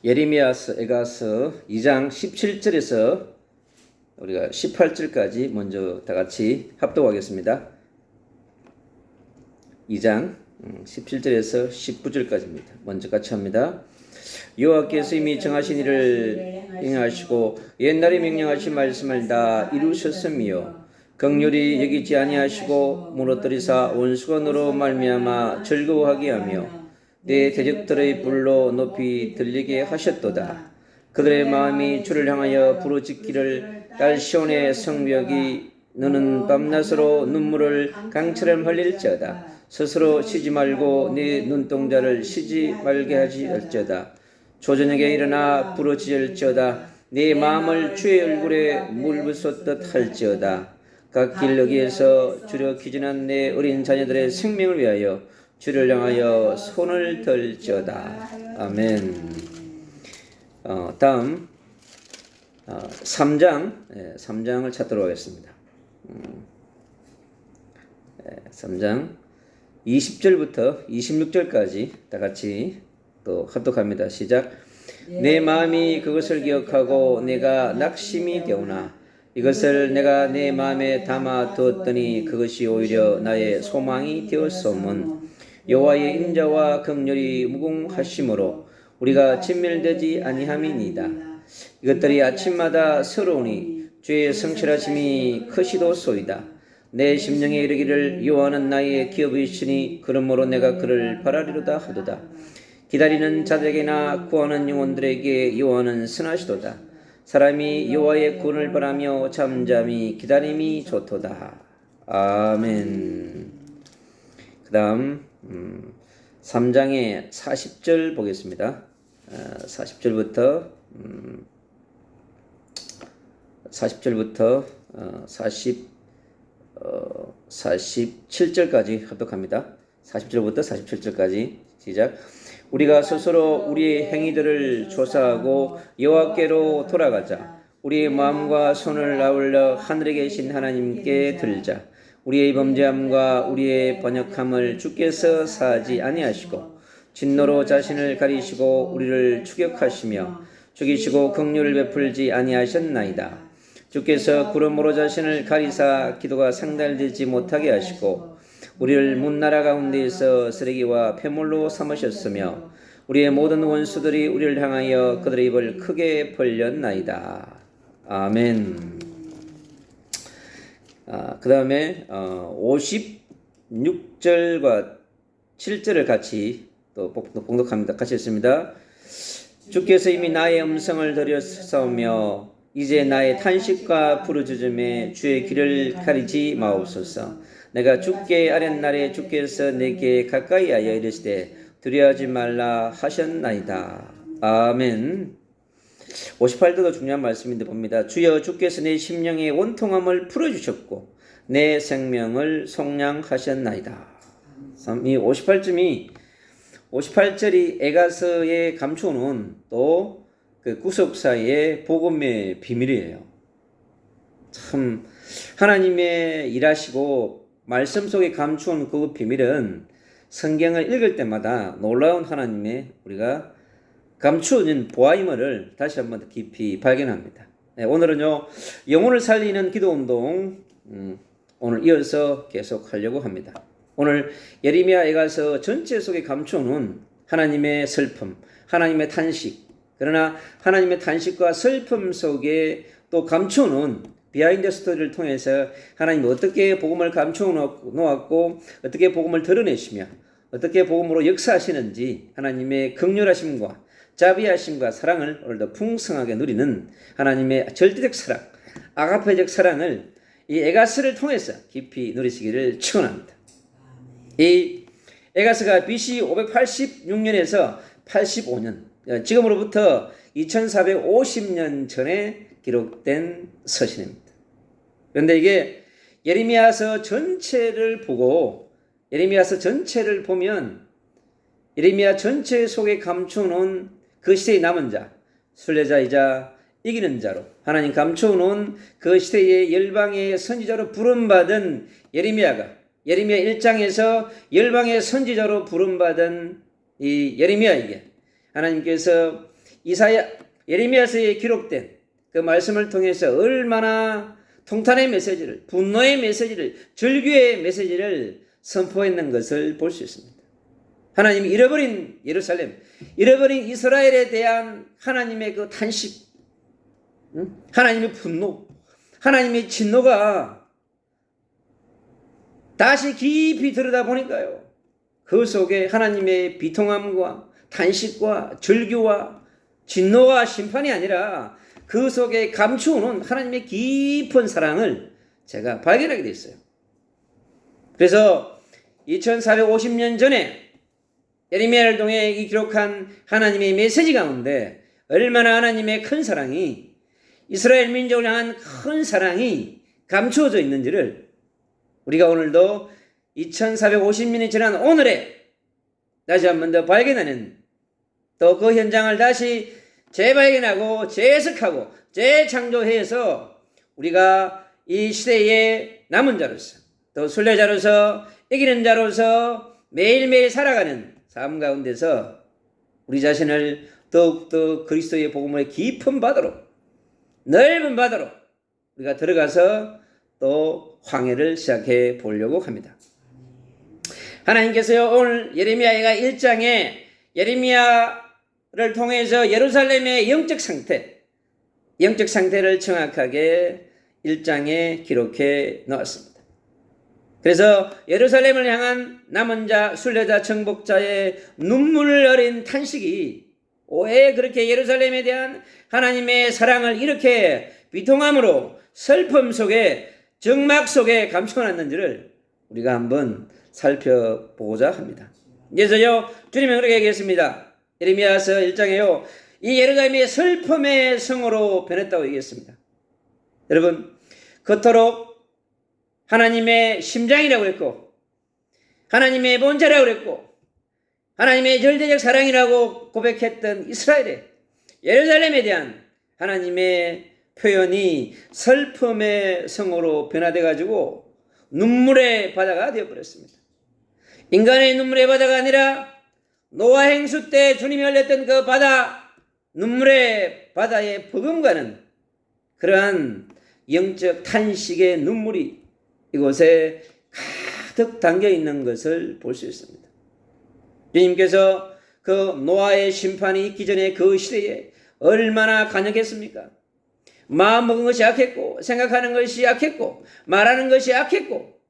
예레미야서 2장 17절에서 우리가 18절까지 먼저 다 같이 합독하겠습니다. 2장 17절에서 19절까지입니다. 먼저 같이 합니다. 여호와께서 이미 정하신 일을 행하시고 옛날에 명령하신 말씀을 다 이루셨으며 긍휼히 여기지 아니하시고 무너뜨리사 원수건으로 말미암아 즐거워하게 하며 내 대적들의 불로 높이 들리게 하셨도다. 그들의 마음이 주를 향하여 부르짖기를 딸 시온의 성벽이 너는 밤낮으로 눈물을 강처럼 흘릴지어다. 스스로 쉬지 말고 네 눈동자를 쉬지 말게 하지할지어다. 초저녁에 일어나 부르짖을지어다. 네 마음을 주의 얼굴에 물부쏟듯 할지어다. 각 길러기에서 주려 기진한 내 어린 자녀들의 생명을 위하여 주를 향하여 손을 들지어다. 아멘. 다음 3장을 찾도록 하겠습니다. 3장 20절부터 26절까지 다 같이 또 합독합니다. 시작. 내 마음이 그것을 기억하고 내가 낙심이 되오나 이것을 내가 내 마음에 담아 두었더니 그것이 오히려 나의 소망이 되었소문. 여호와의 인자와 긍휼이 무궁하심으로 우리가 진멸되지 아니함이니이다. 이것들이 아침마다 서러우니 주의 성실하심이 크시도소이다. 내 심령에 이르기를 여호와는 나의 기업이시니 그러므로 내가 그를 바라리로다 하도다. 기다리는 자들에게나 구하는 영혼들에게 여호와는 선하시도다. 사람이 여호와의 구원을 바라며 잠잠히 기다림이 좋도다. 아멘. 그 다음 3장의 40절 보겠습니다. 40절부터 47절까지 합독합니다. 40절부터 47절까지 시작. 우리가 스스로 우리의 행위들을 조사하고 여호와께로 돌아가자. 우리의 마음과 손을 아울러 하늘에 계신 하나님께 들자. 우리의 범죄함과 우리의 번역함을 주께서 사하지 아니하시고 진노로 자신을 가리시고 우리를 추격하시며 죽이시고 긍휼을 베풀지 아니하셨나이다. 주께서 구름으로 자신을 가리사 기도가 상달되지 못하게 하시고 우리를 문나라 가운데에서 쓰레기와 폐물로 삼으셨으며 우리의 모든 원수들이 우리를 향하여 그들의 입을 크게 벌렸나이다. 아멘. 그 다음에 56절과 7절을 같이 또 봉독합니다. 같이 읽습니다. 주께서 이미 나의 음성을 들으셨사오며 이제 나의 탄식과 부르짖음에 주의 길을 가리지 마옵소서. 내가 죽게 아랫날에 주께서 내게 가까이 하여 이르시되 두려워하지 말라 하셨나이다. 아멘. 58도도 중요한 말씀인데 봅니다. 주여 주께서 내 심령의 원통함을 풀어주셨고 내 생명을 속량하셨나이다. 이 58절이 에가서에 감추는 또 그 구속사의 복음의 비밀이에요. 참 하나님의 일하시고 말씀 속에 감추는 그 비밀은 성경을 읽을 때마다 놀라운 하나님의 우리가 감추어진 보아임을 다시 한번 깊이 발견합니다. 네, 오늘은요 영혼을 살리는 기도운동 오늘 이어서 계속 하려고 합니다. 오늘 예레미야 에가서 전체 속에 감추어놓은 하나님의 슬픔, 하나님의 탄식, 그러나 하나님의 탄식과 슬픔 속에 또 감추어놓은 비하인드 스토리를 통해서 하나님이 어떻게 복음을 감추어 놓았고 어떻게 복음을 드러내시며 어떻게 복음으로 역사하시는지 하나님의 긍휼하심과 자비하심과 사랑을 오늘도 풍성하게 누리는 하나님의 절대적 사랑, 아가페적 사랑을 이 에가스를 통해서 깊이 누리시기를 축원합니다. 이 에가스가 BC 586년에서 85년, 지금으로부터 2450년 전에 기록된 서신입니다. 그런데 이게 예레미야서 전체를 보면 예레미야 전체 속에 감추어놓은 그 시대의 남은 자, 순례자이자 이기는 자로 하나님 감추어놓은 그 시대의 열방의 선지자로 부름받은 예레미야 1장에서 열방의 선지자로 부름받은 이 예레미야에게 하나님께서 예레미야서에 기록된 그 말씀을 통해서 얼마나 통탄의 메시지를, 분노의 메시지를, 절규의 메시지를 선포했는 것을 볼 수 있습니다. 하나님이 잃어버린 예루살렘, 잃어버린 이스라엘에 대한 하나님의 그 탄식, 하나님의 분노, 하나님의 진노가 다시 깊이 들여다보니까요, 그 속에 하나님의 비통함과 탄식과 절규와 진노와 심판이 아니라 그 속에 감추어놓은 하나님의 깊은 사랑을 제가 발견하게 됐어요. 그래서 2450년 전에 예레미야를 통해 기록한 하나님의 메시지 가운데 얼마나 하나님의 큰 사랑이, 이스라엘 민족을 향한 큰 사랑이 감추어져 있는지를 우리가 오늘도 2450년이 지난 오늘에 다시 한 번 더 발견하는, 또 그 현장을 다시 재발견하고 재해석하고 재창조해서 우리가 이 시대의 남은 자로서, 또 순례자로서, 이기는 자로서 매일매일 살아가는 삶 가운데서 우리 자신을 더욱더 그리스도의 복음의 깊은 바다로, 넓은 바다로 우리가 들어가서 또 황해를 시작해 보려고 합니다. 하나님께서요, 오늘 예레미야가 1장에 예레미야를 통해서 예루살렘의 영적 상태를 정확하게 1장에 기록해 놓았습니다. 그래서 예루살렘을 향한 남은 자, 순례자, 정복자의 눈물 어린 탄식이 왜 그렇게 예루살렘에 대한 하나님의 사랑을 이렇게 비통함으로 슬픔 속에, 적막 속에 감춰놨는지를 우리가 한번 살펴보고자 합니다. 그래서요, 주님은 그렇게 얘기했습니다. 예레미야서 1장에요, 이 예루살렘이 슬픔의 성으로 변했다고 얘기했습니다. 여러분, 그토록 하나님의 심장이라고 했고, 하나님의 본체라고 했고, 하나님의 절대적 사랑이라고 고백했던 이스라엘의 예루살렘에 대한 하나님의 표현이 슬픔의 성으로 변화돼 가지고 눈물의 바다가 되어버렸습니다. 인간의 눈물의 바다가 아니라 노아 행수 때 주님이 흘렸던 그 바다, 눈물의 바다의 버금가는 그러한 영적 탄식의 눈물이 이곳에 가득 담겨 있는 것을 볼 수 있습니다. 주님께서 그 노아의 심판이 있기 전에 그 시대에 얼마나 간역했습니까? 마음 먹은 것이 약했고, 생각하는 것이 약했고, 말하는 것이 약했고,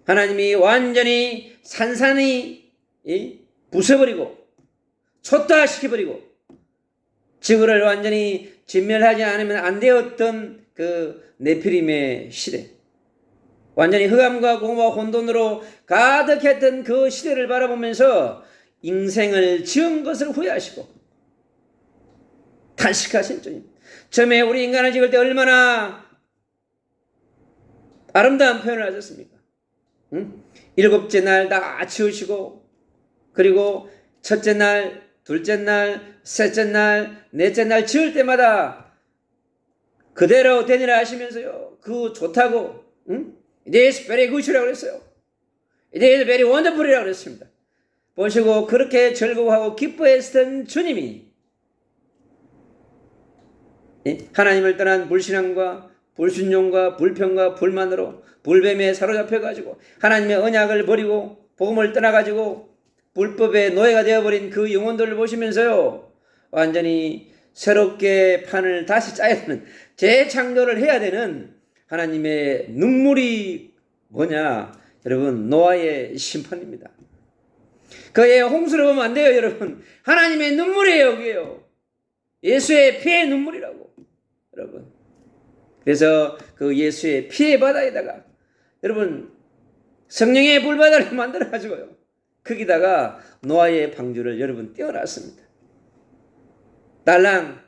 하나님이 완전히 산산히 부숴버리고 초토화시켜버리고 지구를 완전히 진멸하지 않으면 안 되었던 그 네피림의 시대, 완전히 흑암과 공허와 혼돈으로 가득했던 그 시대를 바라보면서 인생을 지은 것을 후회하시고 탄식하신 주님, 처음에 우리 인간을 지을 때 얼마나 아름다운 표현을 하셨습니까? 일곱째 날 다 지으시고, 그리고 첫째 날, 둘째 날, 셋째 날, 넷째 날 지을 때마다 그대로 되니라 하시면서요, 그 좋다고, It is very good이라고 그랬어요. It is very wonderful이라고 그랬습니다. 보시고 그렇게 즐거워하고 기뻐했던 주님이 하나님을 떠난 불신앙과 불순종과 불평과 불만으로 불뱀에 사로잡혀가지고 하나님의 언약을 버리고 복음을 떠나가지고 불법의 노예가 되어버린 그 영혼들을 보시면서요, 완전히 새롭게 판을 다시 짜야 되는, 재창조를 해야 되는 하나님의 눈물이 뭐냐? 여러분, 노아의 심판입니다. 그의 홍수를 보면 안 돼요, 여러분. 하나님의 눈물이에요, 그게요. 예수의 피의 눈물이라고, 여러분. 그래서 그 예수의 피의 바다에다가 여러분 성령의 불바다를 만들어가지고요, 거기다가 노아의 방주를 여러분 띄워놨습니다. 달랑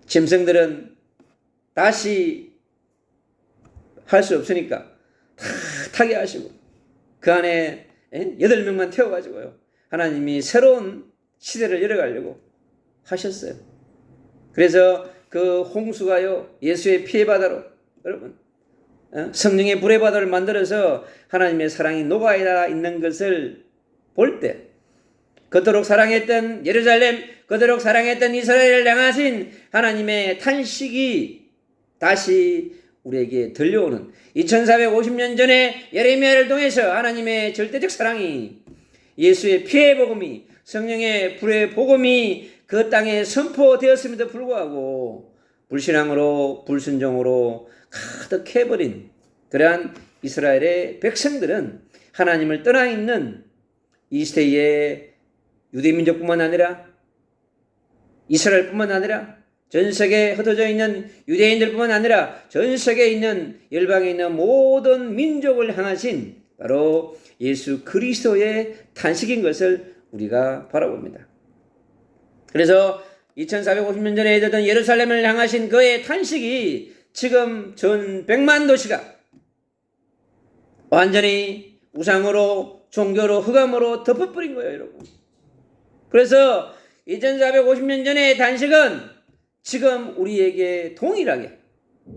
짐승들은 다시 할 수 없으니까 다 타게 하시고 그 안에 8명만 태워가지고요, 하나님이 새로운 시대를 열어가려고 하셨어요. 그래서 그 홍수가요, 예수의 피의 바다로 여러분 성령의 불의 바다를 만들어서 하나님의 사랑이 녹아 있는 것을 볼 때 그토록 사랑했던 예루살렘, 그토록 사랑했던 이스라엘을 향하신 하나님의 탄식이 다시 우리에게 들려오는 2450년 전에 예레미야를 통해서 하나님의 절대적 사랑이, 예수의 피의 복음이, 성령의 불의 복음이 그 땅에 선포되었음에도 불구하고 불신앙으로 불순종으로 가득해버린 그러한 이스라엘의 백성들은 하나님을 떠나 있는 이 시대의 유대민족뿐만 아니라 이스라엘뿐만 아니라 전 세계에 흩어져 있는 유대인들뿐만 아니라 전 세계에 있는 열방에 있는 모든 민족을 향하신 바로 예수 그리스도의 탄식인 것을 우리가 바라봅니다. 그래서 2450년 전에 있었던 예루살렘을 향하신 그의 탄식이 지금 전 100만 도시가 완전히 우상으로 종교로 흑암으로 덮어버린 거예요, 여러분. 그래서 2450년 전의 단식은 지금 우리에게 동일하게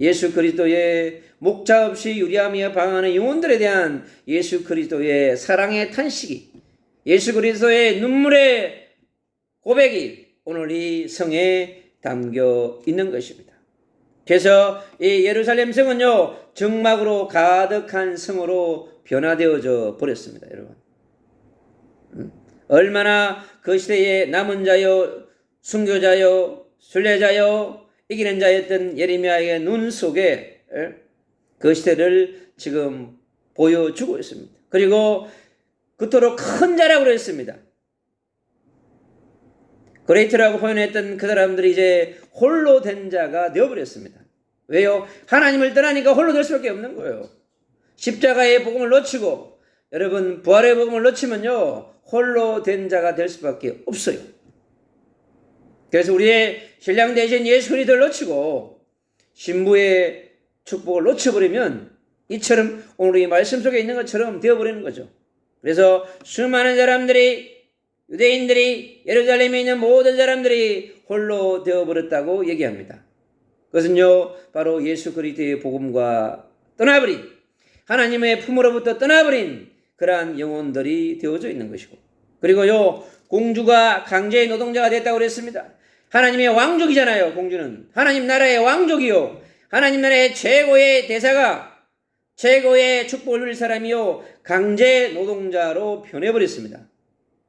예수 그리스도의 목자 없이 유리하며 방황하는 영혼들에 대한 예수 그리스도의 사랑의 탄식이, 예수 그리스도의 눈물의 고백이 오늘 이 성에 담겨 있는 것입니다. 그래서 이 예루살렘 성은요, 정막으로 가득한 성으로 변화되어져 버렸습니다, 여러분. 얼마나 그 시대의 남은 자요, 순교자요, 순례자요, 이기는 자였던 예레미야의 눈 속에 그 시대를 지금 보여주고 있습니다. 그리고 그토록 큰 자라고 했습니다. 그레이트라고 표현했던 그 사람들이 이제 홀로 된 자가 되어버렸습니다. 왜요? 하나님을 떠나니까 홀로 될 수밖에 없는 거예요. 십자가의 복음을 놓치고, 여러분 부활의 복음을 놓치면요, 홀로 된 자가 될 수밖에 없어요. 그래서 우리의 신랑 대신 예수 그리스도를 놓치고 신부의 축복을 놓쳐버리면 이처럼 오늘 이 말씀 속에 있는 것처럼 되어버리는 거죠. 그래서 수많은 사람들이, 유대인들이, 예루살렘에 있는 모든 사람들이 홀로 되어버렸다고 얘기합니다. 그것은요, 바로 예수 그리스도의 복음과 떠나버린, 하나님의 품으로부터 떠나버린 그러한 영혼들이 되어져 있는 것이고, 그리고요, 공주가 강제의 노동자가 됐다고 그랬습니다. 하나님의 왕족이잖아요. 공주는 하나님 나라의 왕족이요, 하나님 나라의 최고의 대사가, 최고의 축복을 누릴 사람이요, 강제 노동자로 변해버렸습니다.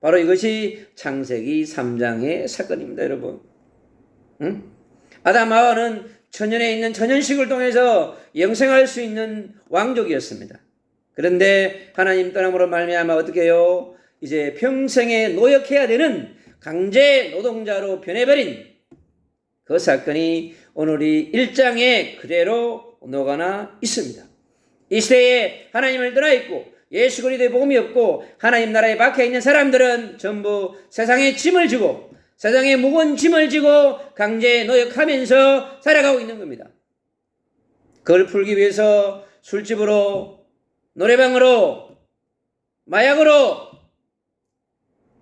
바로 이것이 창세기 3장의 사건입니다, 여러분. 아담 하와는 천연에 있는 천연식을 통해서 영생할 수 있는 왕족이었습니다. 그런데 하나님 떠남으로 말미암아 어떻게 해요? 이제 평생에 노역해야 되는 강제 노동자로 변해버린 그 사건이 오늘 이 1장에 그대로 녹아나 있습니다. 이 시대에 하나님을 떠나 있고 예수 그리스도의 복음이 없고 하나님 나라에 박혀 있는 사람들은 전부 세상의 짐을 지고, 세상의 무거운 짐을 지고 강제 노역하면서 살아가고 있는 겁니다. 그걸 풀기 위해서 술집으로, 노래방으로, 마약으로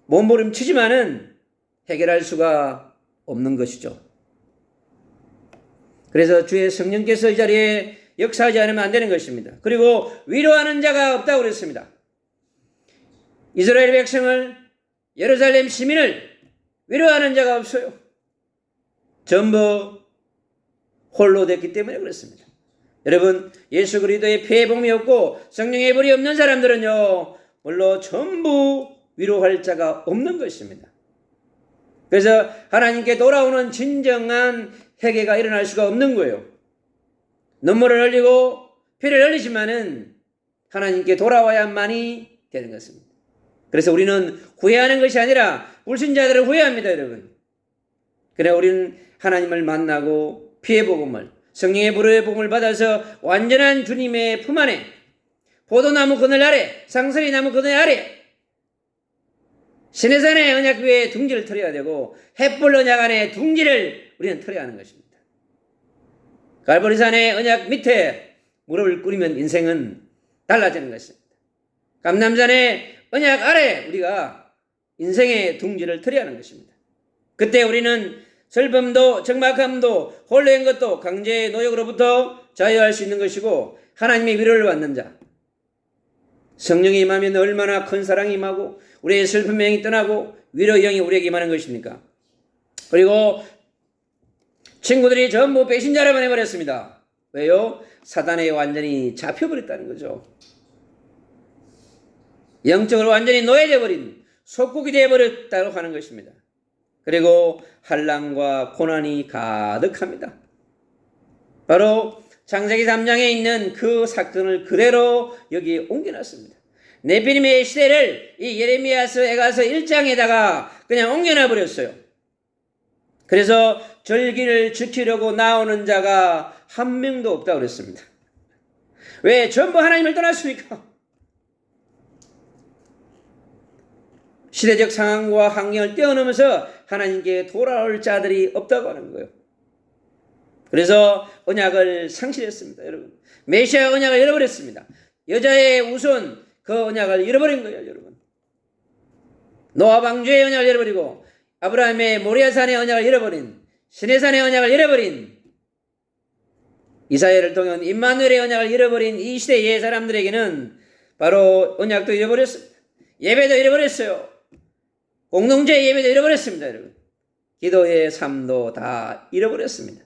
몸부림치지만은 해결할 수가 없는 것이죠. 그래서 주의 성령께서 이 자리에 역사하지 않으면 안 되는 것입니다. 그리고 위로하는 자가 없다고 그랬습니다. 이스라엘 백성을, 예루살렘 시민을 위로하는 자가 없어요. 전부 홀로 됐기 때문에 그렇습니다. 여러분, 예수 그리스도의 피의 복음이 없고 성령의 불이 없는 사람들은요, 물론 전부 위로할 자가 없는 것입니다. 그래서 하나님께 돌아오는 진정한 회개가 일어날 수가 없는 거예요. 눈물을 흘리고 피를 흘리지만은 하나님께 돌아와야만이 되는 것입니다. 그래서 우리는 후회하는 것이 아니라 불신자들을 후회합니다, 여러분. 그래 우리는 하나님을 만나고 피의 복음을, 성령의 불의 복음을 받아서 완전한 주님의 품 안에, 포도나무 그늘 아래, 상설이 나무 그늘 아래, 시내산의 언약 위에 둥지를 틀어야 되고 햇불 언약 안에 둥지를 우리는 틀어야 하는 것입니다. 갈보리산의 언약 밑에 무릎을 꿇으면 인생은 달라지는 것입니다. 감람산의 언약 아래 우리가 인생의 둥지를 틀어야 하는 것입니다. 그때 우리는 슬픔도 적막함도 홀로인 것도 강제의 노역으로부터 자유할 수 있는 것이고, 하나님의 위로를 받는 자, 성령이 임하면 얼마나 큰 사랑이 임하고 우리의 슬픔의 영이 떠나고 위로의 영이 우리에게 임하는 것입니까? 그리고 친구들이 전부 배신자라만 해버렸습니다. 왜요? 사단에 완전히 잡혀버렸다는 거죠. 영적으로 완전히 노예되어버린 속국이 되어버렸다고 하는 것입니다. 그리고 환난과 고난이 가득합니다. 바로 창세기 3장에 있는 그 사건을 그대로 여기 옮겨놨습니다. 네피림의 시대를 이 예레미야서 에가서 1장에다가 그냥 옮겨놔 버렸어요. 그래서 절기를 지키려고 나오는 자가 한 명도 없다고 그랬습니다. 왜? 전부 하나님을 떠났으니까. 시대적 상황과 환경을 뛰어넘어서 하나님께 돌아올 자들이 없다고 하는 거예요. 그래서 언약을 상실했습니다. 여러분, 메시아 언약을 잃어버렸습니다. 여자의 우선 그 언약을 잃어버린 거예요. 여러분, 노아 방주의 언약을 잃어버리고 아브라함의 모리아산의 언약을 잃어버린, 시내산의 언약을 잃어버린, 이사야를 통한 임마누엘의 언약을 잃어버린 이 시대의 사람들에게는 바로 언약도 잃어버렸습니다. 예배도 잃어버렸어요. 공동체 예배도 잃어버렸습니다. 여러분, 기도의 삶도 다 잃어버렸습니다.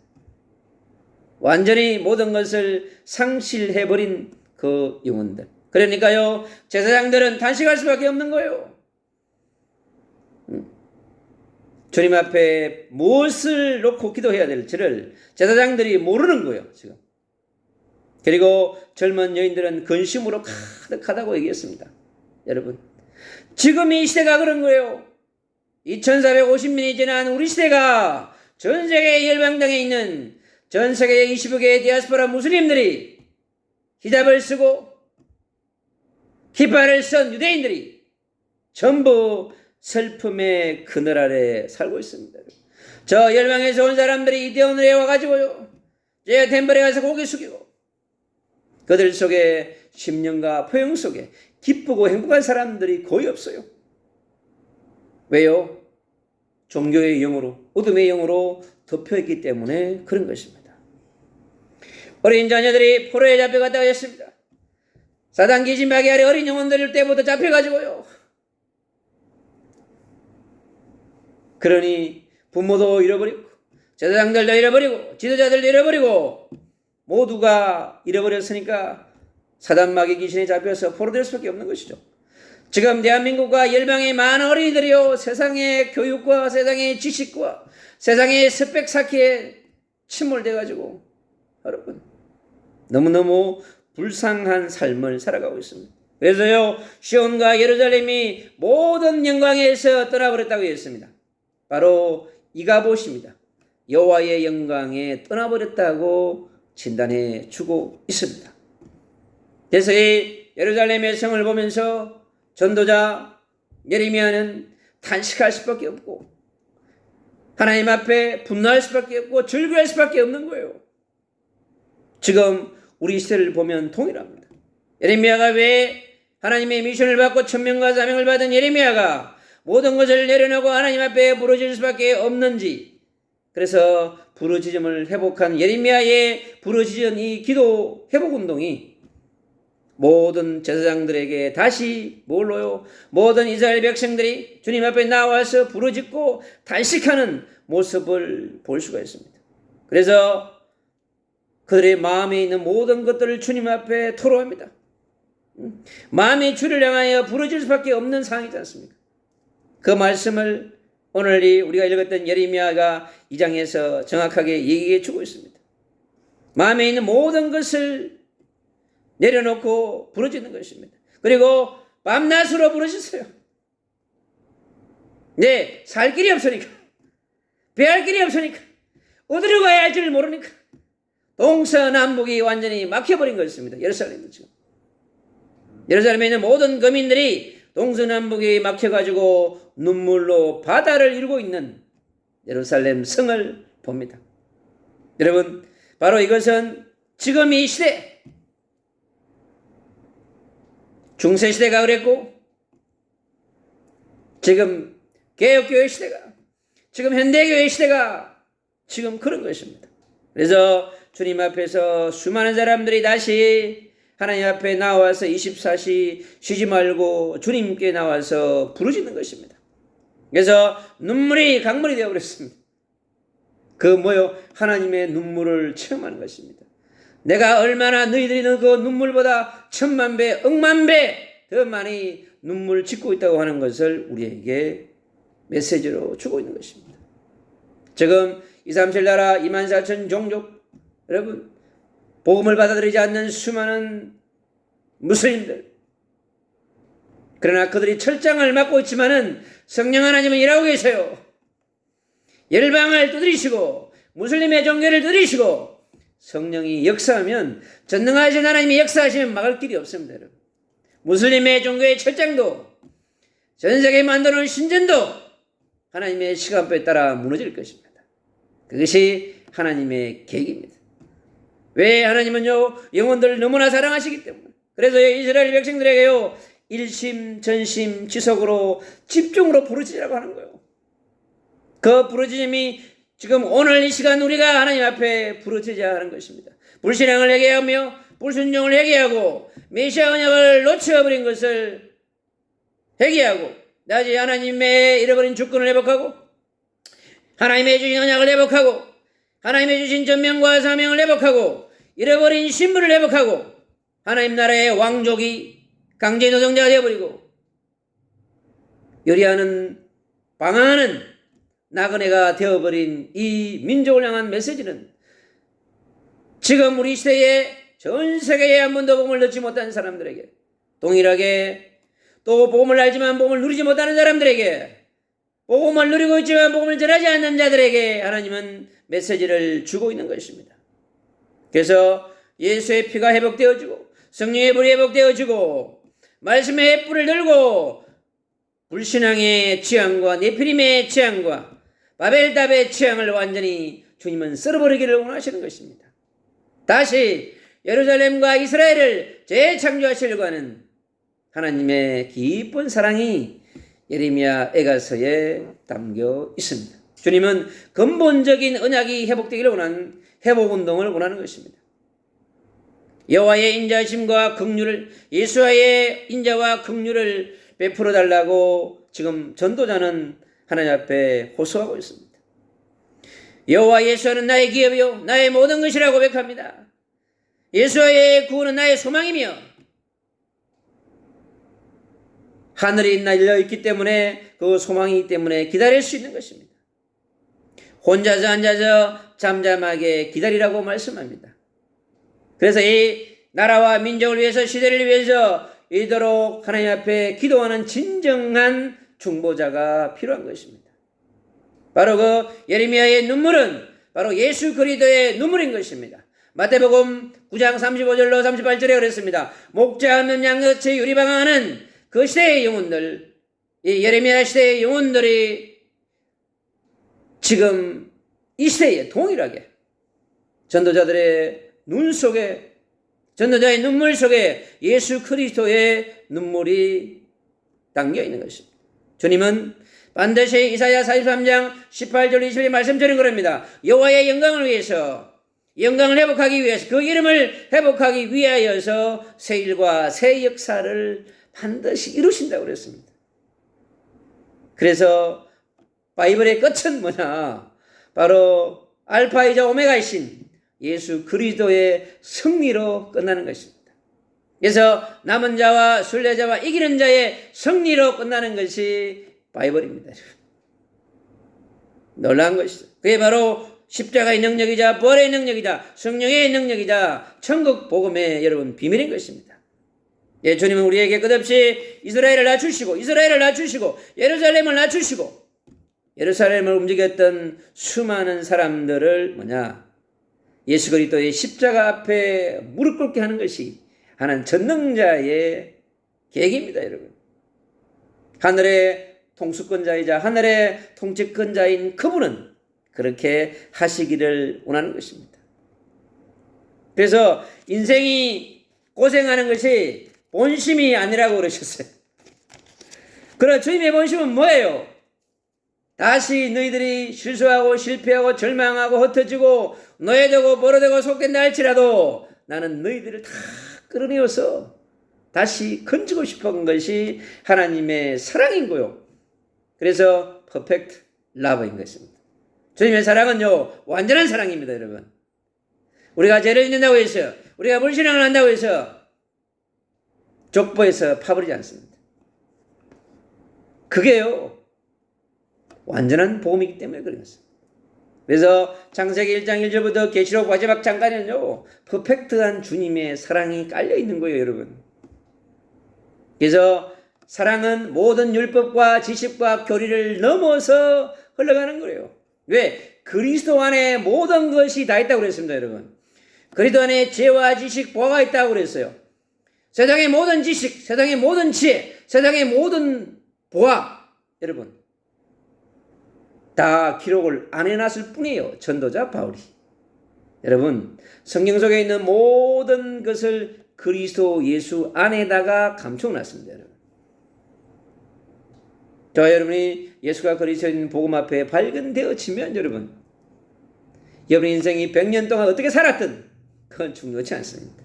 완전히 모든 것을 상실해버린 그 영혼들. 그러니까요, 제사장들은 단식할 수밖에 없는 거예요. 주님 앞에 무엇을 놓고 기도해야 될지를 제사장들이 모르는 거예요, 지금. 그리고 젊은 여인들은 근심으로 가득하다고 얘기했습니다. 여러분, 지금 이 시대가 그런 거예요. 2450년이 지난 우리 시대가 전 세계 열방당에 있는 전 세계 20여 개의 디아스포라 무슬림들이 히잡을 쓰고 키파를 쓴 유대인들이 전부 슬픔의 그늘 아래 살고 있습니다. 저 열방에서 온 사람들이 이태원에 와가지고요, 제 템플에 가서 고개 숙이고 그들 속에 10년과 포용 속에 기쁘고 행복한 사람들이 거의 없어요. 왜요? 종교의 영으로, 어둠의 영으로 덮여있기 때문에 그런 것입니다. 어린 자녀들이 포로에 잡혀갔다고 했습니다. 사단 기진박이 아래 어린 영혼들 때부터 잡혀가지고요, 그러니 부모도 잃어버리고 제사장들도 잃어버리고 지도자들도 잃어버리고 모두가 잃어버렸으니까 사단 마귀 귀신에 잡혀서 포로될 수밖에 없는 것이죠. 지금 대한민국과 열방의 많은 어린이들이요, 세상의 교육과 세상의 지식과 세상의 스펙 쌓기에 침몰돼가지고 여러분 너무너무 불쌍한 삶을 살아가고 있습니다. 그래서요, 시온과 예루살렘이 모든 영광에서 떠나버렸다고 했습니다. 바로 이가봇입니다. 여호와의 영광에 떠나버렸다고 진단해 주고 있습니다. 그래서 이 예루살렘의 성을 보면서 전도자 예레미야는 탄식할 수밖에 없고 하나님 앞에 분노할 수밖에 없고 절규할 수밖에 없는 거예요. 지금 우리 시대를 보면 동일합니다. 예레미야가 왜 하나님의 미션을 받고 천명과 사명을 받은 예레미야가 모든 것을 내려놓고 하나님 앞에 부르짖을 수밖에 없는지, 그래서 부르짖음을 회복한 예레미야의 부르짖은 이 기도 회복 운동이 모든 제사장들에게 다시 뭘로요? 모든 이스라엘 백성들이 주님 앞에 나와서 부르짖고 단식하는 모습을 볼 수가 있습니다. 그래서 그들의 마음에 있는 모든 것들을 주님 앞에 토로합니다. 마음의 주를 향하여 부르짖을 수밖에 없는 상황이지 않습니까? 그 말씀을 오늘 우리가 읽었던 예레미야가 2장에서 정확하게 얘기해 주고 있습니다. 마음에 있는 모든 것을 내려놓고 부르짖는 것입니다. 그리고 밤낮으로 부르짖어요. 네, 살 길이 없으니까, 배할 길이 없으니까, 어디로 가야 할지를 모르니까 동서남북이 완전히 막혀버린 것입니다. 예루살렘도 지금. 예루살렘에 있는 모든 거민들이 동서남북이 막혀가지고 눈물로 바다를 이루고 있는 예루살렘 성을 봅니다. 여러분, 바로 이것은 지금 이 시대, 중세시대가 그랬고 지금 개혁교회 시대가, 지금 현대교회 시대가 지금 그런 것입니다. 그래서 주님 앞에서 수많은 사람들이 다시 하나님 앞에 나와서 24시 쉬지 말고 주님께 나와서 부르짖는 것입니다. 그래서 눈물이 강물이 되어버렸습니다. 그 뭐요? 하나님의 눈물을 체험하는 것입니다. 내가 얼마나 너희들이 그 눈물보다 1000만 배, 억만 배 더 많이 눈물 짓고 있다고 하는 것을 우리에게 메시지로 주고 있는 것입니다. 지금 237 나라 24,000 종족, 여러분, 복음을 받아들이지 않는 수많은 무슬림들, 그러나 그들이 철장을 맡고 있지만은 성령 하나님은 일하고 계세요. 열방을 두드리시고 무슬림의 종교를 두드리시고 성령이 역사하면, 전능하신 하나님이 역사하시면 막을 길이 없습니다. 여러분. 무슬림의 종교의 철장도, 전 세계에 만드는 신전도 하나님의 시간표에 따라 무너질 것입니다. 그것이 하나님의 계획입니다. 왜? 하나님은요, 영혼들을 너무나 사랑하시기 때문에. 그래서 이스라엘 백성들에게요, 일심 전심 지속으로 집중으로 부르짖으라고 하는 거예요. 그 부르짖음이 지금 오늘 이 시간 우리가 하나님 앞에 부르짖어야 하는 것입니다. 불신앙을 회개하며 불순종을 회개하고 메시아 언약을 놓쳐버린 것을 회개하고, 다시 하나님의 잃어버린 주권을 회복하고 하나님의 주신 언약을 회복하고 하나님의 주신 전명과 사명을 회복하고 잃어버린 신분을 회복하고 하나님 나라의 왕족이 강제 노동자가 되어버리고 요리하는 방황하는 나그네가 되어버린 이 민족을 향한 메시지는 지금 우리 시대에 전 세계에 한 번도 복음을 듣지 못한 사람들에게, 동일하게 또 복음을 알지만 복음을 누리지 못하는 사람들에게, 복음을 누리고 있지만 복음을 전하지 않는 자들에게 하나님은 메시지를 주고 있는 것입니다. 그래서 예수의 피가 회복되어지고 성령의 불이 회복되어지고 말씀의 뿔을 들고 불신앙의 취향과 네피림의 취향과 바벨탑의 취향을 완전히 주님은 썰어버리기를 원하시는 것입니다. 다시 예루살렘과 이스라엘을 재창조하시려고 하는 하나님의 깊은 사랑이 예레미야 애가서에 담겨 있습니다. 주님은 근본적인 언약이 회복되기를 원하는 회복운동을 원하는 것입니다. 여호와의 인자심과 긍휼을, 예수와의 인자와 긍휼을 베풀어 달라고 지금 전도자는 하나님 앞에 호소하고 있습니다. 여호와 예수는 나의 기업이요 나의 모든 것이라고 고백합니다. 예수와의 구원은 나의 소망이며 하늘이 날려있기 때문에, 그 소망이기 때문에 기다릴 수 있는 것입니다. 혼자서 앉아서 잠잠하게 기다리라고 말씀합니다. 그래서 이 나라와 민족을 위해서, 시대를 위해서 이토록 하나님 앞에 기도하는 진정한 중보자가 필요한 것입니다. 바로 그 예레미야의 눈물은 바로 예수 그리스도의 눈물인 것입니다. 마태복음 9장 35절로 38절에 그랬습니다. 목자 없는 양같이 유리방황하는 그 시대의 영혼들, 이 예레미야 시대의 영혼들이 지금 이 시대에 동일하게 전도자들의 눈 속에, 전도자의 눈물 속에 예수 그리스도의 눈물이 담겨 있는 것입니다. 주님은 반드시 이사야 43장 18절 20절의 말씀처럼 그럽니다. 여호와의 영광을 위해서, 영광을 회복하기 위해서, 그 이름을 회복하기 위하여서 새 일과 새 역사를 반드시 이루신다고 그랬습니다. 그래서 바이블의 끝은 뭐냐? 바로 알파이자 오메가이신 예수 그리스도의 승리로 끝나는 것입니다. 그래서 남은 자와 순례자와 이기는 자의 승리로 끝나는 것이 바이블입니다. 놀라운 것이죠. 그게 바로 십자가의 능력이자 부활의 능력이자 성령의 능력이자 천국 복음의 여러분 비밀인 것입니다. 예, 주님은 우리에게 끝없이 이스라엘을 낮추시고 예루살렘을 낮추시고 예루살렘을 움직였던 수많은 사람들을 예수 그리스도의 십자가 앞에 무릎 꿇게 하는 것이 하나님 전능자의 계획입니다. 여러분, 하늘의 통수권자이자 하늘의 통치권자인 그분은 그렇게 하시기를 원하는 것입니다. 그래서 인생이 고생하는 것이 본심이 아니라고 그러셨어요. 그러나 주님의 본심은 뭐예요? 다시 너희들이 실수하고 실패하고 절망하고 흩어지고 노예되고 버려되고 속된다 할지라도 나는 너희들을 다 끌어내어서 다시 건지고 싶은 것이 하나님의 사랑인 거요. 그래서 퍼펙트 러브인 것입니다. 주님의 사랑은요, 완전한 사랑입니다, 여러분. 우리가 죄를 짓는다고 해서, 우리가 불신앙을 한다고 해서 족보에서 파버리지 않습니다. 그게요, 완전한 복음이기 때문에 그런 것입니다. 그래서 창세기 1장 1절부터 계시록 마지막 장까지는요, 퍼펙트한 주님의 사랑이 깔려 있는 거예요, 여러분. 그래서 사랑은 모든 율법과 지식과 교리를 넘어서 흘러가는 거예요. 왜? 그리스도 안에 모든 것이 다 있다고 그랬습니다, 여러분. 그리스도 안에 지혜와 지식, 보화가 있다고 그랬어요. 세상의 모든 지식, 세상의 모든 지혜, 세상의 모든 보화, 여러분, 다 기록을 안 해놨을 뿐이에요, 전도자 바울이. 여러분, 성경 속에 있는 모든 것을 그리스도 예수 안에다가 감춰놨습니다, 여러분. 저와 여러분이 예수가 그리스도인 복음 앞에 발견되어지면 여러분, 여러분 인생이 100년 동안 어떻게 살았든 그건 중요치 않습니다.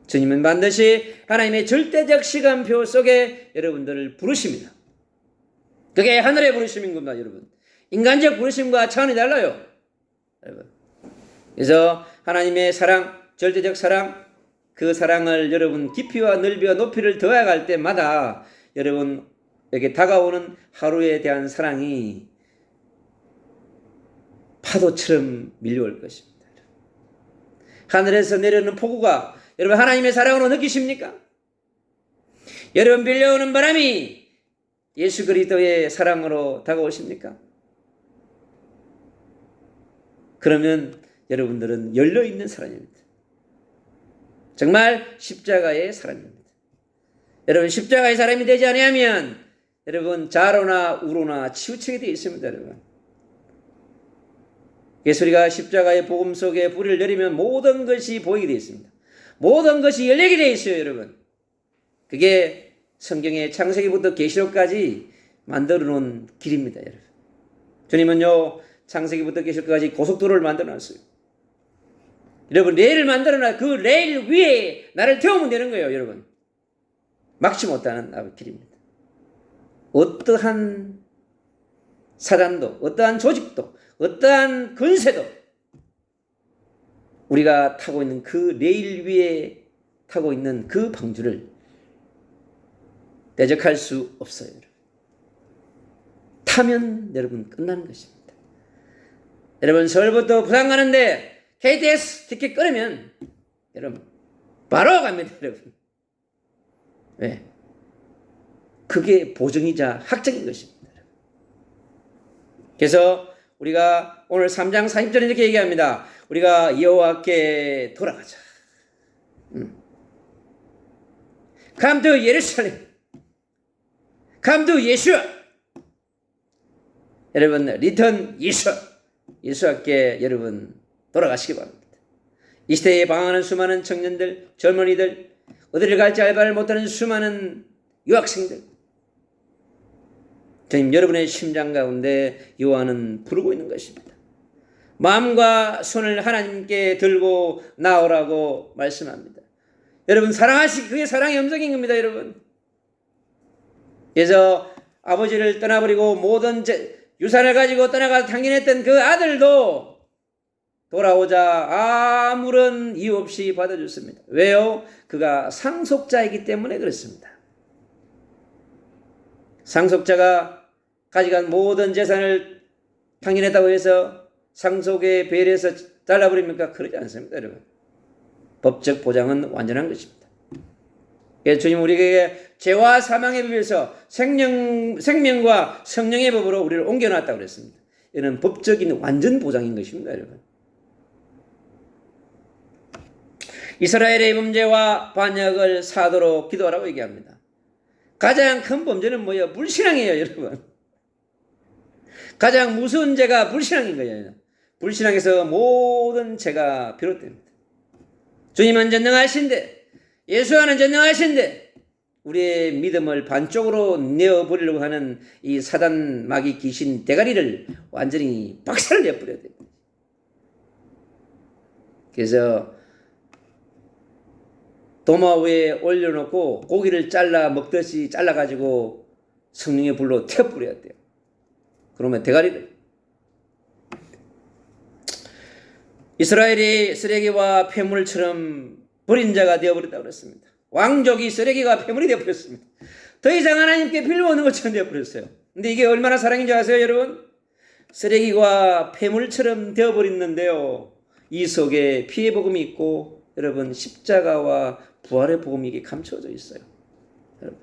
주님은 반드시 하나님의 절대적 시간표 속에 여러분들을 부르십니다. 그게 하늘의 부르심인 겁니다, 여러분. 인간적 부르심과 차원이 달라요, 여러분. 그래서 하나님의 사랑, 절대적 사랑, 그 사랑을 여러분 깊이와 넓이와 높이를 더해갈 때마다 여러분에게 다가오는 하루에 대한 사랑이 파도처럼 밀려올 것입니다. 하늘에서 내려오는 폭우가 여러분 하나님의 사랑으로 느끼십니까? 여러분 밀려오는 바람이 예수 그리스도의 사랑으로 다가오십니까? 그러면 여러분들은 열려있는 사람입니다. 정말 십자가의 사람입니다. 여러분 십자가의 사람이 되지 않으면 여러분 좌로나 우로나 치우치게 되어 있습니다, 여러분. 예수리가 십자가의 복음 속에 불을 내리면 모든 것이 보이게 되어 있습니다. 모든 것이 열리게 되어 있어요, 여러분. 그게 성경의 창세기부터 계시록까지 만들어 놓은 길입니다, 여러분. 주님은요, 창세기부터 계시록까지 고속도로를 만들어 놨어요. 여러분, 레일을 만들어 놔. 그 레일 위에 나를 태우면 되는 거예요, 여러분. 막지 못하는 길입니다. 어떠한 사단도, 어떠한 조직도, 어떠한 근세도 우리가 타고 있는 그 레일 위에 타고 있는 그 방주를 대적할 수 없어요. 타면 여러분 끝나는 것입니다. 여러분 서울부터 부산 가는데 KTX 티켓 끊으면 여러분 바로 갑니다, 여러분. 왜? 그게 보증이자 확정인 것입니다. 그래서 우리가 오늘 3장 40절에 이렇게 얘기합니다. 우리가 여호와께 돌아가자. Come to Jerusalem. Come to Yeshua. 여러분, 리턴 예수. 예수께 여러분 돌아가시기 바랍니다. 이 시대에 방황하는 수많은 청년들, 젊은이들, 어디를 갈지 알바를 못하는 수많은 유학생들, 주님 여러분의 심장 가운데 여호와는 부르고 있는 것입니다. 마음과 손을 하나님께 들고 나오라고 말씀합니다. 여러분 사랑하시, 그게 사랑의 음성인 겁니다, 여러분. 그래서 아버지를 떠나버리고 모든 유산을 가지고 떠나가 탕진했던 그 아들도 돌아오자 아무런 이유 없이 받아줬습니다. 왜요? 그가 상속자이기 때문에 그렇습니다. 상속자가 가져간 모든 재산을 탕진했다고 해서 상속의 배려에서 잘라버립니까? 그러지 않습니다, 여러분. 법적 보장은 완전한 것입니다. 그래서 주님 우리에게 죄와 사망의 법에서 생명과 성령의 법으로 우리를 옮겨놨다고 그랬습니다. 이는 법적인 완전 보장인 것입니다, 여러분. 이스라엘의 범죄와 반역을 사도록 기도하라고 얘기합니다. 가장 큰 범죄는 뭐예요? 불신앙이에요, 여러분. 가장 무서운 죄가 불신앙인 거예요. 불신앙에서 모든 죄가 비롯됩니다. 주님은 전능하신데, 예수와는 전능하신데, 우리의 믿음을 반쪽으로 내어버리려고 하는 이 사단 마귀 귀신 대가리를 완전히 박살을 내버려야 됩니다. 그래서 도마 위에 올려놓고 고기를 잘라 먹듯이 잘라가지고 성령의 불로 태워버려야 돼요. 그러면 대가리를. 이스라엘이 쓰레기와 폐물처럼 버린 자가 되어버렸다고 그랬습니다. 왕족이 쓰레기가 폐물이 되어버렸습니다. 더 이상 하나님께 필요 없는 것처럼 되어버렸어요. 근데 이게 얼마나 사랑인지 아세요, 여러분? 쓰레기와 폐물처럼 되어버렸는데요. 이 속에 피의 복음이 있고, 여러분, 십자가와 부활의 복음이 이게 감춰져 있어요. 여러분,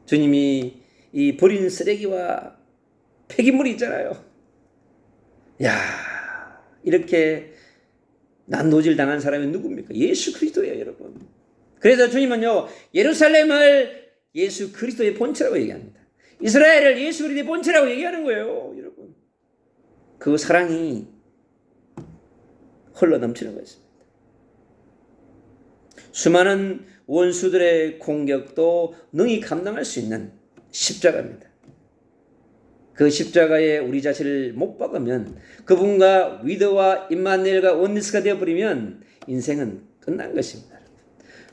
주님이 이 버린 쓰레기와 폐기물이 있잖아요. 야, 이렇게 난도질 당한 사람이 누굽니까? 예수 그리스도예요, 여러분. 그래서 주님은요, 예루살렘을 예수 그리스도의 본체라고 얘기합니다. 이스라엘을 예수 그리스도의 본체라고 얘기하는 거예요, 여러분. 그 사랑이 흘러 넘치는 것입니다. 수많은 원수들의 공격도 능히 감당할 수 있는 십자가입니다. 그 십자가에 우리 자신을 못 박으면, 그분과 위드와 임마누엘과 원리스가 되어버리면 인생은 끝난 것입니다.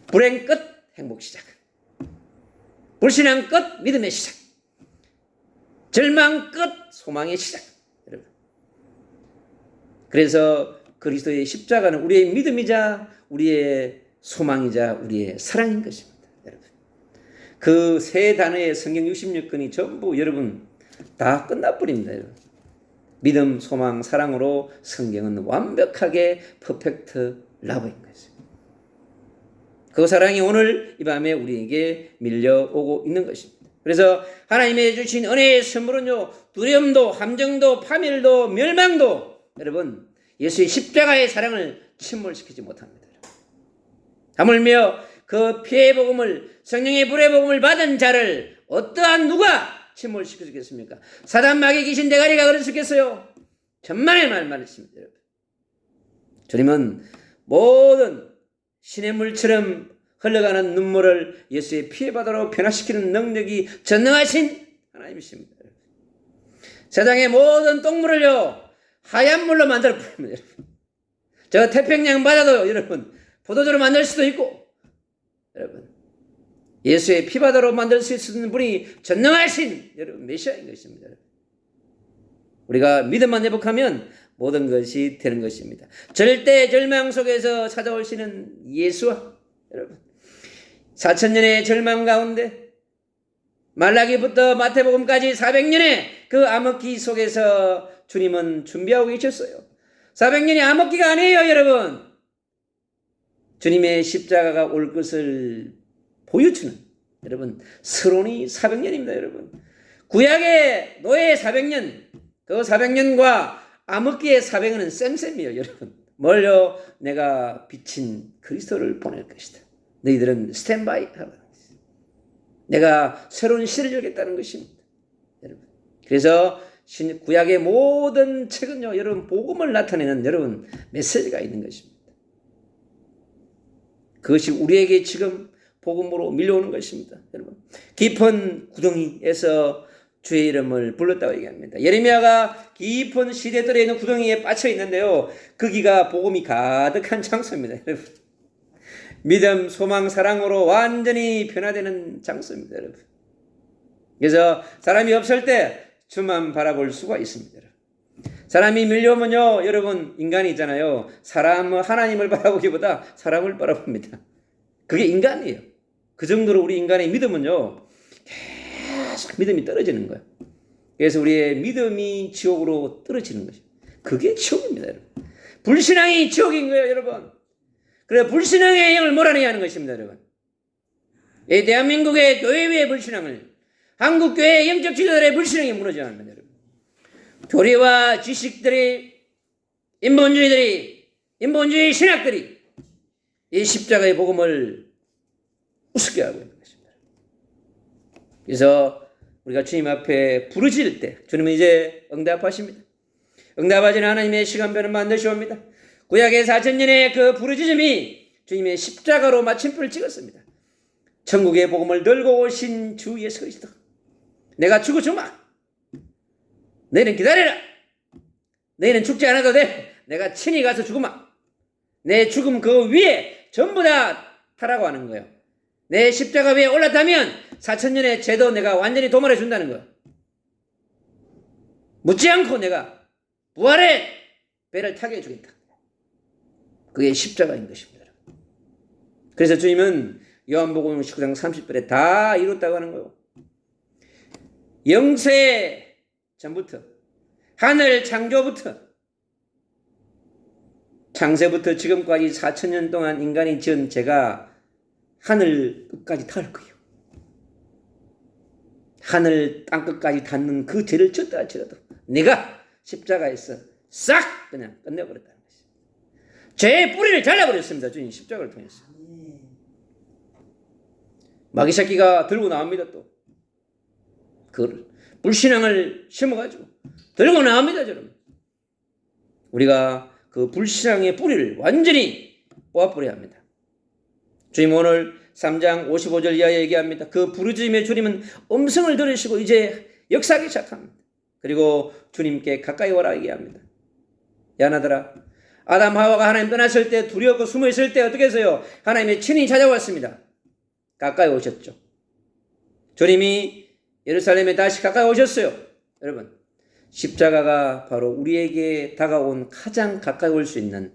불행 끝 행복 시작, 불신앙 끝 믿음의 시작, 절망 끝 소망의 시작. 여러분, 그래서 그리스도의 십자가는 우리의 믿음이자 우리의 소망이자 우리의 사랑인 것입니다. 여러분, 그 세 단어의 성경 66권이 전부 여러분 다 끝나버립니다. 여러분. 믿음, 소망, 사랑으로 성경은 완벽하게 퍼펙트 라브인 것입니다. 그 사랑이 오늘 이 밤에 우리에게 밀려오고 있는 것입니다. 그래서 하나님의 주신 은혜의 선물은요, 두려움도 함정도 파멸도 멸망도 여러분 예수의 십자가의 사랑을 침몰시키지 못합니다. 하물며 그 피의 복음을, 성령의 불의 복음을 받은 자를 어떠한 누가 침몰시킬 수 있겠습니까? 사단 마귀 귀신 대가리가 그럴 수 있겠어요? 천만의 말만 했습니다. 여러분, 주님은 모든 신의 물처럼 흘러가는 눈물을 예수의 피의 바다로 변화시키는 능력이 전능하신 하나님이십니다. 여러분. 세상의 모든 똥물을요 하얀 물로 만들어 버립니다. 저 태평양 바다도 여러분 포도주로 만들 수도 있고, 여러분 예수의 피바다로 만들 수 있는 분이 전능하신 여러분 메시아인 것입니다. 우리가 믿음만 회복하면 모든 것이 되는 것입니다. 절대 절망 속에서 찾아오시는 예수와 여러분 4,000년의 절망 가운데 말라기부터 마태복음까지 400년의 그 암흑기 속에서 주님은 준비하고 계셨어요. 400년이 암흑기가 아니에요, 여러분. 주님의 십자가가 올 것을 보여주는 여러분 서론이 400년입니다. 여러분, 구약의 노예의 400년, 그 400년과 암흑기의 400년은 쌤쌤이에요. 여러분, 뭘요? 내가 비친 그리스도를 보낼 것이다. 너희들은 스탠바이 하라. 내가 새로운 시대를 열겠다는 것입니다. 여러분, 그래서 구약의 모든 책은요, 여러분 복음을 나타내는 여러분 메시지가 있는 것입니다. 그것이 우리에게 지금 복음으로 밀려오는 것입니다. 여러분, 깊은 구덩이에서 주의 이름을 불렀다고 얘기합니다. 예레미야가 깊은 시대들에 있는 구덩이에 빠져 있는데요, 거기가 복음이 가득한 장소입니다. 여러분, 믿음, 소망, 사랑으로 완전히 변화되는 장소입니다. 여러분, 그래서 사람이 없을 때 주만 바라볼 수가 있습니다. 여러분. 사람이 밀려오면요, 여러분 인간이 있잖아요, 사람은 하나님을 바라보기보다 사람을 바라봅니다. 그게 인간이에요. 그 정도로 우리 인간의 믿음은요 계속 믿음이 떨어지는 거예요. 그래서 우리의 믿음이 지옥으로 떨어지는 것입니다. 그게 지옥입니다. 여러분, 불신앙이 지옥인 거예요. 여러분, 그래 불신앙의 영을 몰아내야 하는 것입니다. 여러분, 이 대한민국의 교회 위의 불신앙을, 한국교회의 영적 지도자들의 불신앙이 무너져야 합니다. 여러분, 교리와 지식들이, 인본주의 신학들이 이 십자가의 복음을 우습게 하고 있는 것입니다. 그래서 우리가 주님 앞에 부르짖을 때 주님은 이제 응답하십니다. 응답하시는 하나님의 시간표는 만드시옵니다. 구약의 4,000년의 그 부르짖음이 주님의 십자가로 마침표를 찍었습니다. 천국의 복음을 들고 오신 주 예수 그리스도, 내가 죽어주마, 너희는 기다려라, 너희는 죽지 않아도 돼, 내가 친히 가서 죽으마, 내 죽음 그 위에 전부 다 타라고 하는 거예요. 내 십자가 위에 올라타면 4,000년의 죄도 내가 완전히 도말해 준다는 거예요. 묻지 않고 내가 부활의 배를 타게 해주겠다. 그게 십자가인 것입니다. 그래서 주님은 요한복음 19장 30절에 다 이뤘다고 하는 거예요. 영세 전부터, 하늘 창조부터, 창세부터 지금까지 4,000년 동안 인간이 지은 죄가 하늘 끝까지 닿을 거예요. 하늘 땅 끝까지 닿는 그 죄를 졌다 할지라도 내가 십자가에서 싹 그냥 끝내버렸다는 것입니다. 죄의 뿌리를 잘라버렸습니다. 주님 십자가를 통해서. 마귀 새끼가 들고 나옵니다. 또 그 불신앙을 심어가지고 들고 나옵니다. 여러분, 우리가 그 불신앙의 뿌리를 완전히 뽑아버려야 합니다. 주님 오늘 3장 55절 이하에 얘기합니다. 그 부르짖음의 주님은 음성을 들으시고 이제 역사하기 시작합니다. 그리고 주님께 가까이 와라 얘기합니다. 야나들아, 아담 하와가 하나님 떠났을 때 두려웠고 숨어 있을 때 어떻게 했어요? 하나님의 친히 찾아왔습니다. 가까이 오셨죠. 주님이 예루살렘에 다시 가까이 오셨어요. 여러분, 십자가가 바로 우리에게 다가온 가장 가까이 올 수 있는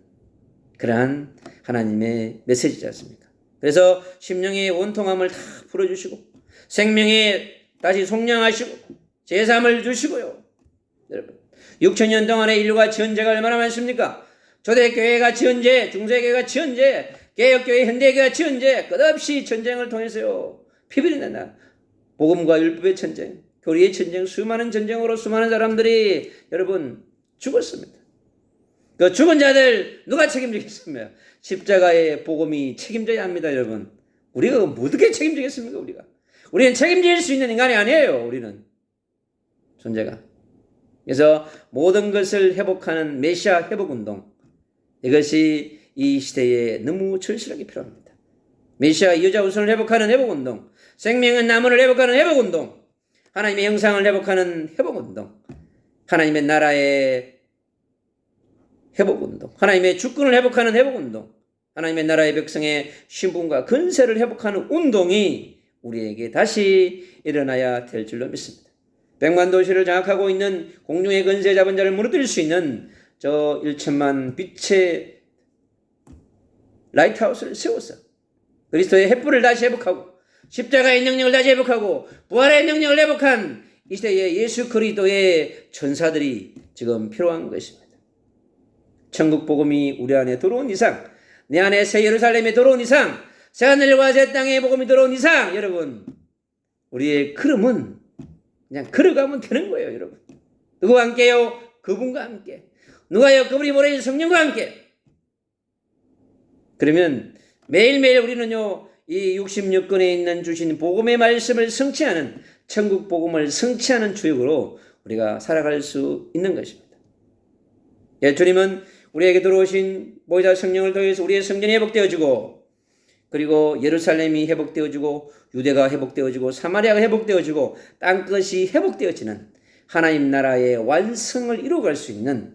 그러한 하나님의 메시지지 않습니까? 그래서 심령의 원통함을 다 풀어주시고 생명에 다시 속량하시고 제삼을 주시고요. 여러분, 6,000년 동안의 인류가 지은 죄가 얼마나 많습니까? 초대교회가 지은 죄, 중세교회가 지은 죄, 개혁교회, 현대교회가 지은 죄, 끝없이 전쟁을 통해서요. 피비린 날 복음과 율법의 전쟁, 교리의 전쟁, 수많은 전쟁으로 수많은 사람들이 여러분 죽었습니다. 그 죽은 자들 누가 책임지겠습니까? 십자가의 복음이 책임져야 합니다. 여러분, 우리가 어떻게 책임지겠습니까? 우리는 책임질 수 있는 인간이 아니에요. 우리는 존재가. 그래서 모든 것을 회복하는 메시아 회복운동, 이것이 이 시대에 너무 절실하게 필요합니다. 메시아 여자 우선을 회복하는 회복운동, 생명의 나무를 회복하는 회복운동, 하나님의 형상을 회복하는 회복운동, 하나님의 나라의 회복운동, 하나님의 주권을 회복하는 회복운동, 하나님의 나라의 백성의 신분과 근세를 회복하는 운동이 우리에게 다시 일어나야 될 줄로 믿습니다. 백만 도시를 장악하고 있는 공중의 근세 잡은 자를 무너뜨릴 수 있는 저 1천만 빛의 라이트하우스를 세워서 그리스도의 횃불을 다시 회복하고 십자가의 능력을 다시 회복하고 부활의 능력을 회복한 이 시대에 예수 그리스도의 전사들이 지금 필요한 것입니다. 천국 복음이 우리 안에 들어온 이상, 내 안에 새 예루살렘에 들어온 이상, 새 하늘과 새 땅의 복음이 들어온 이상, 여러분, 우리의 걸음은 그냥 걸어가면 되는 거예요. 여러분, 누구와 함께요? 그분과 함께. 누가요? 그분이 보내신 성령과 함께. 그러면 매일매일 우리는요, 이 66권에 있는 주신 복음의 말씀을 성취하는, 천국 복음을 성취하는 주역으로 우리가 살아갈 수 있는 것입니다. 예, 주님은 우리에게 들어오신 보혜사 성령을 통해서 우리의 성전이 회복되어지고, 그리고 예루살렘이 회복되어지고, 유대가 회복되어지고, 사마리아가 회복되어지고, 땅끝이 회복되어지는 하나님 나라의 완성을 이루어갈 수 있는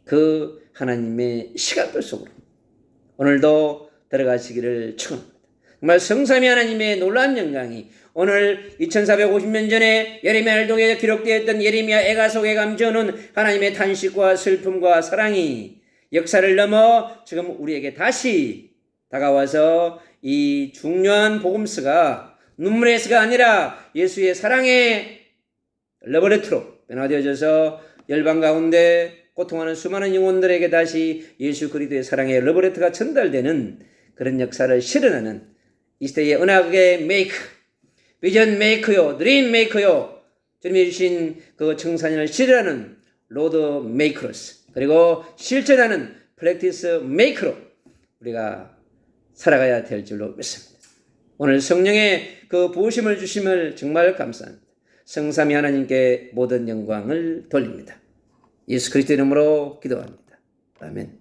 그 하나님의 시간표 속으로 오늘도 들어가시기를 축원합니다. 정말 성삼위 하나님의 놀라운 영광이 오늘 2450년 전에 예레미야를 통해 기록되어 있던 예레미야 애가 속에 감춰놓은 하나님의 탄식과 슬픔과 사랑이 역사를 넘어 지금 우리에게 다시 다가와서 이 중요한 복음서가 눈물의 서가 아니라 예수의 사랑의 러브레터로 변화되어져서 열방 가운데 고통하는 수많은 영혼들에게 다시 예수 그리스도의 사랑의 러브레터가 전달되는 그런 역사를 실현하는 이 시대의 언약의 메이커, 비전 메이커요, 드림 메이커요, 주님이 주신 그 청산년을 실현하는 로드 메이커로스, 그리고 실천하는 프랙티스 메이커로 우리가 살아가야 될 줄로 믿습니다. 오늘 성령의 그 부으심을 주심을 정말 감사합니다. 성삼위 하나님께 모든 영광을 돌립니다. 예수 그리스도 이름으로 기도합니다. 아멘.